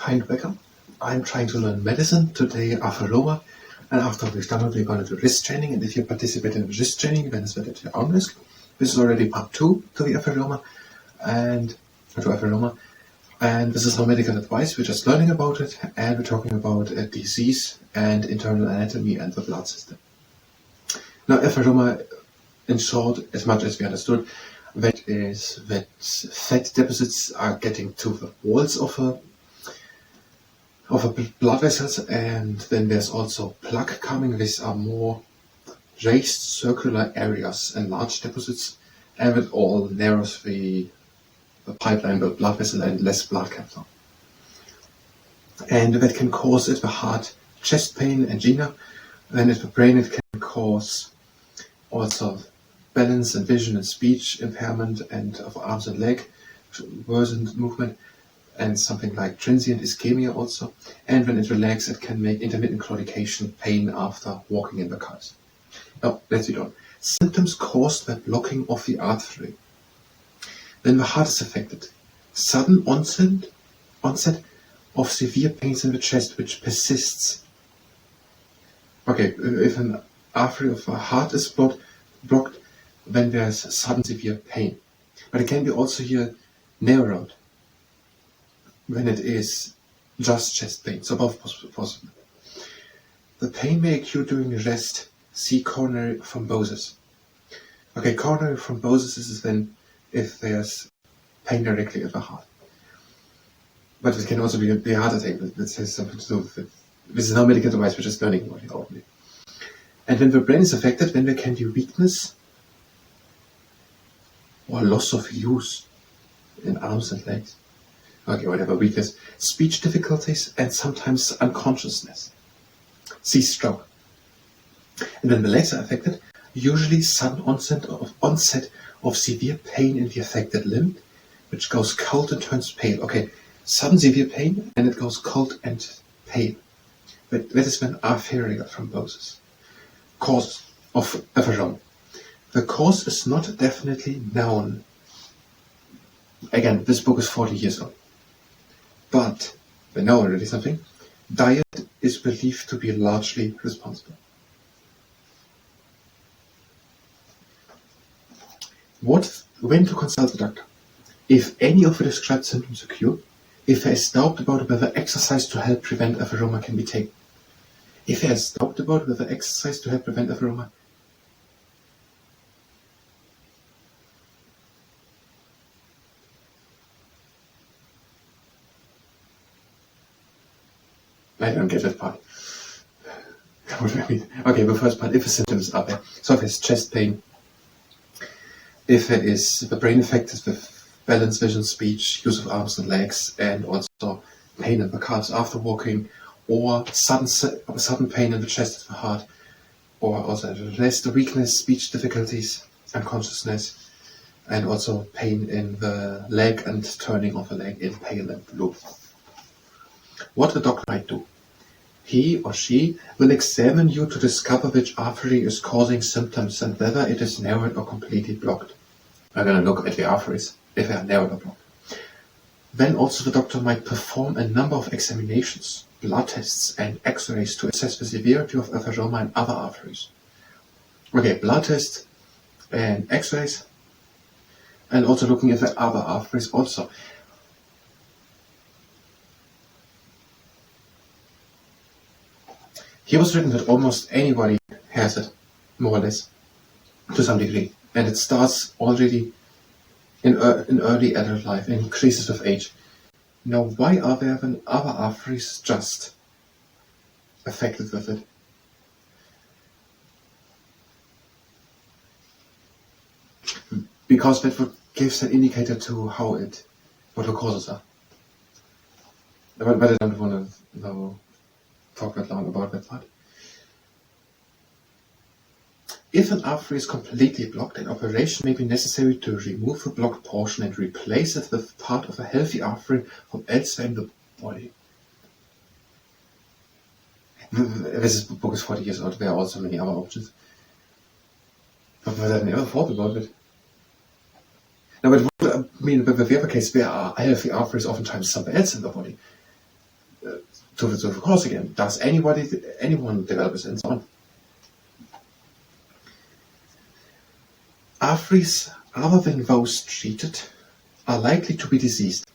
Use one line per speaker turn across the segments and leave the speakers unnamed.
Hi, welcome. I'm trying to learn medicine, today Atheroma, and after we've done it, we're going to do wrist training, and if you participate in wrist training, then it's at your own risk. This is already part 2 to the Atheroma, and this is no medical advice, we're just learning about it, and we're talking about a disease and internal anatomy and the blood system. Now, Atheroma, in short, as much as we understood, that is that fat deposits are getting to the walls of a blood vessels, and then there's also plaque coming. These are more raised circular areas and large deposits, and it all narrows the pipeline, the blood vessel, and less blood comes on. And that can cause at the heart chest pain, angina, and at the brain it can cause also balance and vision and speech impairment, and of arms and leg, worsened movement, and something like transient ischemia also. And when it relaxes, it can make intermittent claudication, pain after walking in the cars. Now, let's read on. Symptoms caused by blocking of the artery. When the heart is affected, sudden onset of severe pains in the chest which persists. Okay, if an artery of the heart is blocked, then there's sudden severe pain. But it can be also here narrowed when it is just chest pain, so both possible. The pain may occur during rest. See coronary thrombosis. Okay, coronary thrombosis is then if there's pain directly at the heart. But it can also be a heart attack that has something to do with it. This is no medical advice, we're just learning about it only. And when the brain is affected, then there can be weakness or loss of use in arms and legs. Okay, whatever, weakness, speech difficulties, and sometimes unconsciousness. See stroke. And when the legs are affected, usually sudden onset of severe pain in the affected limb, which goes cold and turns pale. Okay, sudden severe pain, and it goes cold and pale. But that is when arterial thrombosis. Cause of Atheroma. The cause is not definitely known. Again, this book is 40 years old. But we know already something. Diet is believed to be largely responsible. When to consult a doctor? If any of the described symptoms occur, if there is doubt about whether exercise to help prevent Atheroma can be taken. If there is doubt about whether exercise to help prevent Atheroma, I don't get that part. What do I mean? Okay, the first part, if the symptoms are there. So if there's chest pain, if there is the brain affected with balance, vision, speech, use of arms and legs, and also pain in the calves after walking, or sudden pain in the chest of the heart, or also rest, weakness, speech difficulties, unconsciousness, and also pain in the leg and turning of the leg in pale and blue. What the doctor might do. He or she will examine you to discover which artery is causing symptoms and whether it is narrowed or completely blocked. I'm going to look at the arteries, if they are narrowed or blocked. Then also the doctor might perform a number of examinations, blood tests and x-rays to assess the severity of Atheroma in other arteries. Okay, blood tests and x-rays, and also looking at the other arteries also. Here was written that almost anybody has it, more or less, to some degree. And it starts already in early adult life and increases with age. Now, why are there then other arteries just affected with it? Because that gives an indicator to what the causes are. But I don't want to talk that long about that part. If an artery is completely blocked, an operation may be necessary to remove the blocked portion and replace it with part of a healthy artery from elsewhere in the body. This book is 40 years old, there are also many other options. But I never thought about it. Now, but I mean, with the other case, there are healthy arteries oftentimes somewhere else in the body. to the cause again. Does anyone develop this, and so on? Arthritis, other than those treated, are likely to be diseased,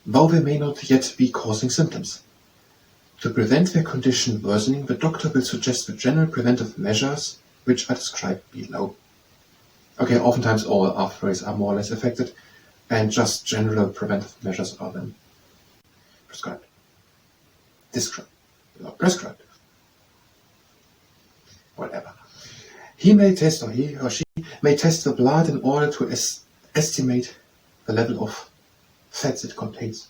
though they may not yet be causing symptoms. To prevent their condition worsening, the doctor will suggest the general preventive measures which are described below. Okay, oftentimes all arthritis are more or less affected, and just general preventive measures are then prescribed. Prescribed. Whatever. He or she may test the blood in order to estimate the level of fats it contains.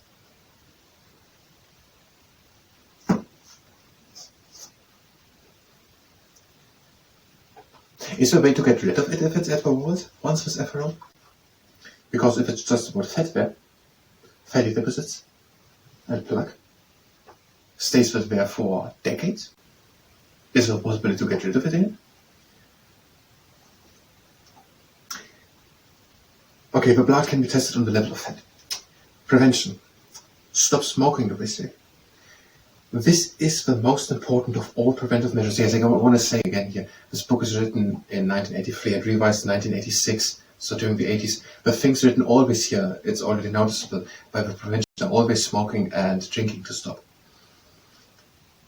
Is there a way to get rid of it if it's once with Atheroma? Because if it's just about fatty deposits, and plaque, stays with there for decades, is there a possibility to get rid of it in it? Okay, the blood can be tested on the level of fat. Prevention. Stop smoking, obviously. This is the most important of all preventive measures. Yes, I want to say again here, this book is written in 1983 and revised in 1986, so during the 80s. The things written always here, it's already noticeable, by the prevention are always smoking and drinking to stop.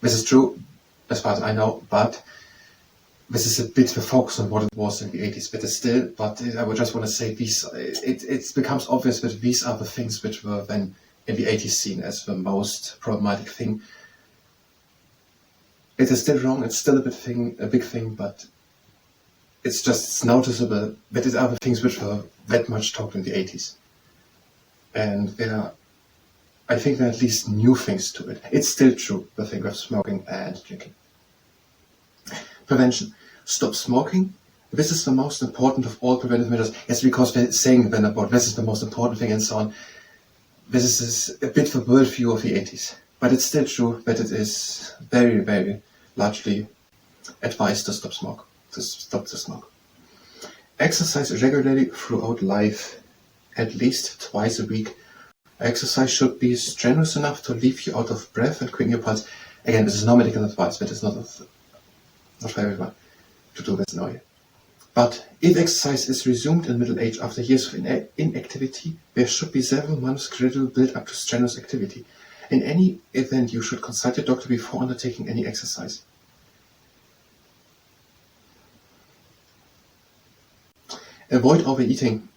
This is true, as far as I know, but this is a bit the focus on what it was in the 80s, but I would just want to say it becomes obvious that these are the things which were then in the 80s seen as the most problematic thing. It is still wrong, it's still a big thing, but it's noticeable that these are the things which were that much talked in the 80s. And I think there are at least new things to it. It's still true, the thing of smoking and drinking. Prevention. Stop smoking. This is the most important of all preventive measures. Yes, because they're saying then about this is the most important thing and so on. This is a bit the worldview of the 80s. But it's still true that it is very, very largely advised to stop the smoke. Exercise regularly throughout life, at least twice a week. Exercise should be strenuous enough to leave you out of breath and quicken your pulse. Again, this is no medical advice, but it's not for everyone to do this now. But if exercise is resumed in middle age after years of inactivity, there should be several months gradual build up to strenuous activity. In any event, you should consult your doctor before undertaking any exercise. Avoid overeating.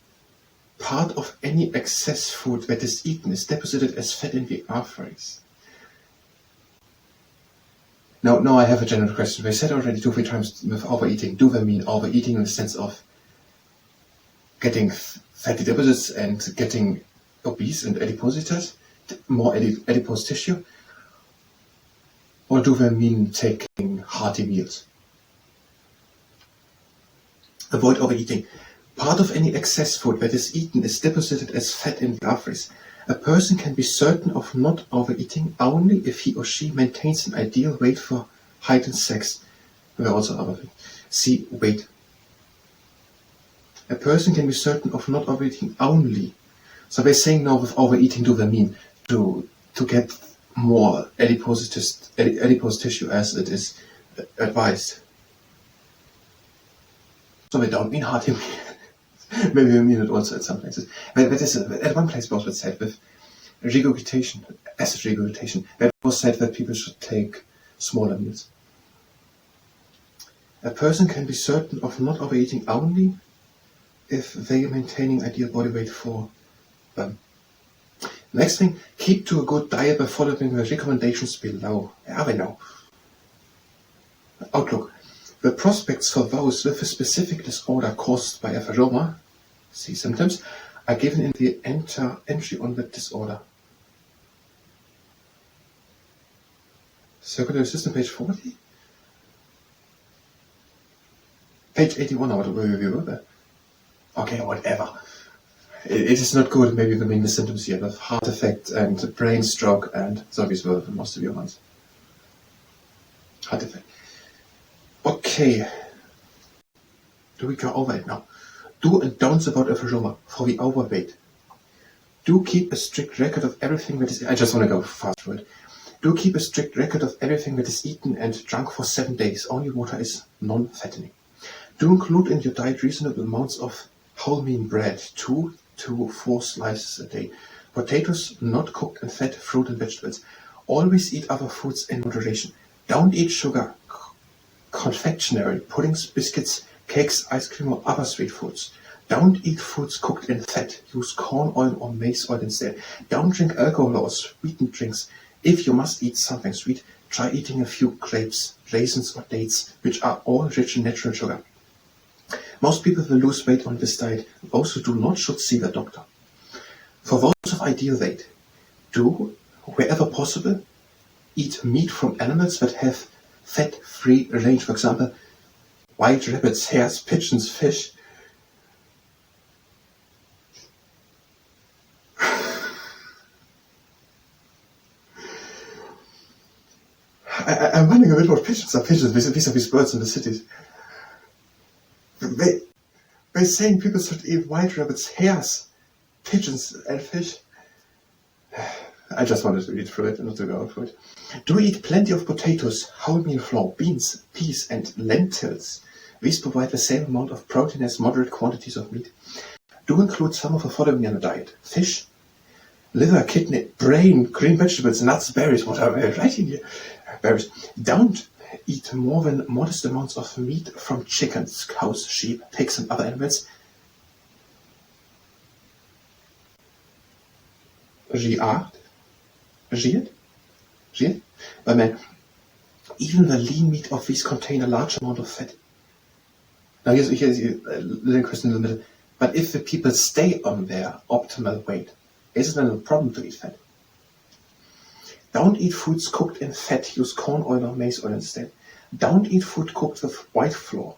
Part of any excess food that is eaten is deposited as fat in the arteries. Now I have a general question. They said already 2-3 times with overeating. Do they mean overeating in the sense of getting fatty deposits and getting obese and adipositas, more adipose tissue? Or do they mean taking hearty meals? Avoid overeating. Part of any excess food that is eaten is deposited as fat in the arteries. A person can be certain of not overeating only if he or she maintains an ideal weight for height and sex. There are also other things. See weight. A person can be certain of not overeating only. So they're saying now with overeating, do they mean to get more adipose tissue as it is advised? So they don't mean hearty meals. Maybe we mean it also at some places. But this is, at one place was said with regurgitation, acid regurgitation, that was said that people should take smaller meals. A person can be certain of not overeating only if they are maintaining ideal body weight for them. Next thing, keep to a good diet by following the recommendations below. I know. Outlook. The prospects for those with a specific disorder caused by Atheroma, see symptoms, are given in the entry on the disorder. Circulatory system, page 40? Page 81, I would review that. Okay, whatever. It is not good, maybe the main symptoms here, with heart effect and brain stroke, and so these were the most severe ones. Heart effect. Okay, do we go over it now? Do and don'ts about Atheroma for the overweight. Do keep a strict record of everything that is. I just want to go fast through it. Do keep a strict record of everything that is eaten and drunk for 7 days. Only water is non-fattening. Do include in your diet reasonable amounts of whole meal bread, 2 to 4 slices a day. Potatoes not cooked in fat, fruit and vegetables. Always eat other foods in moderation. Don't eat sugar, confectionery, puddings, biscuits, cakes, ice cream or other sweet foods. Don't eat foods cooked in fat. Use corn oil or maize oil instead. Don't drink alcohol or sweetened drinks. If you must eat something sweet, try eating a few grapes, raisins or dates, which are all rich in natural sugar. Most people will lose weight on this diet. Those who do not should see the doctor. For those of ideal weight, do, wherever possible, eat meat from animals that have fat-free range. For example, white rabbits, hares, pigeons, fish. I'm wondering a bit what pigeons are. Pigeons, these birds in the cities. They're saying people should eat white rabbits, hares, pigeons, and fish. I just wanted to read through it and not to go on through it. Do eat plenty of potatoes, whole meal flour, beans, peas, and lentils. These provide the same amount of protein as moderate quantities of meat. Do include some of the following in the diet: fish, liver, kidney, brain, green vegetables, nuts, berries, what are right in here? Berries. Don't eat more than modest amounts of meat from chickens, cows, sheep, pigs, and other animals. Giert? But man, even the lean meat of these contain a large amount of fat. Now here's a little question in the middle. But if the people stay on their optimal weight, is it then a problem to eat fat? Don't eat foods cooked in fat. Use corn oil or maize oil instead. Don't eat food cooked with white flour.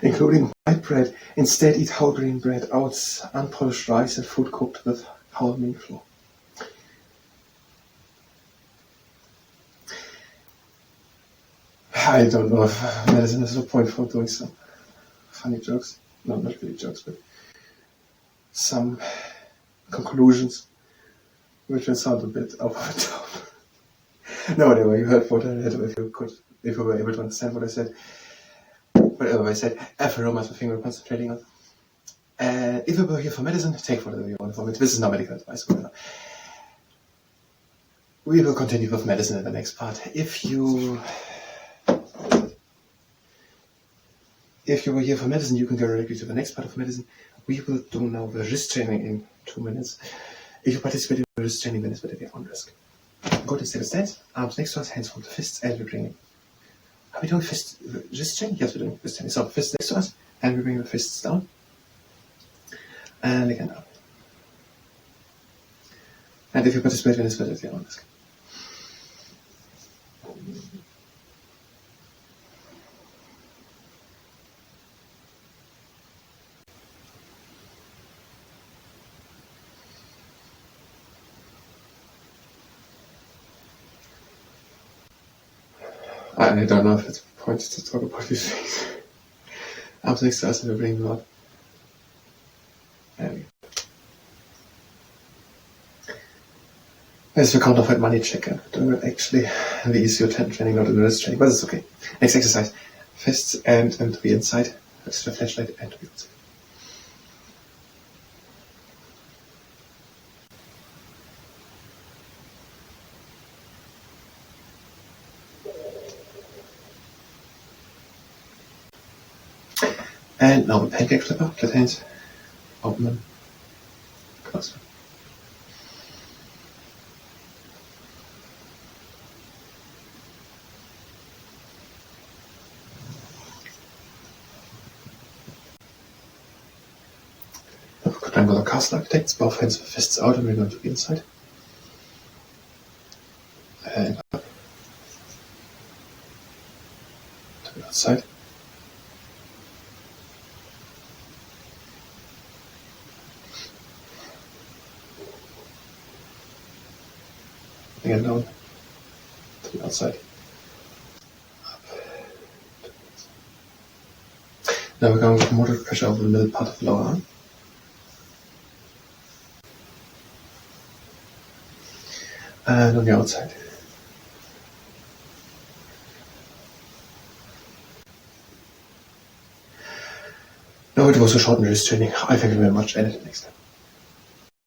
Including white bread. Instead eat whole grain bread, oats, unpolished rice and food cooked with whole meal flour. I don't know if medicine is a point for doing some funny jokes. No, not really jokes, but some conclusions which will sound a bit over the top. No, anyway, you heard what I said. If you were able to understand what I said. Whatever I said, Atheroma is the thing we're concentrating on. If you were here for medicine, take whatever you want from it. This is not medical advice. Whatever. We will continue with medicine in the next part. If you were here for medicine, you can go directly to the next part of medicine. We will do now the wrist training in 2 minutes. If you participate in the wrist training, then it's better to be on risk. Go to stable stance, arms next to us, hands from the fists, and we bring it. Are we doing wrist training? Yes, we're doing wrist training. So fists next to us, and we bring the fists down. And again up. And if you participate, then it's better to be on risk. I don't know if it's a point to talk about these things. Arms next to us and we bring them up. There we go. There's the counterfeit money check and doing it actually in the ECO10 training, not in the wrist training, but it's okay. Next exercise. Fists and to the inside. That's the flashlight and to the outside. And now the pancake flipper, flat hands, open them, close them. Triangular castle architects, both hands with fists out and we're going to the inside. And up. To the outside. Again down to the outside. Up. Now we're going with moderate pressure over the middle part of the lower arm. And on the outside. Now it was a short wrist training. I thank you very much, and next time.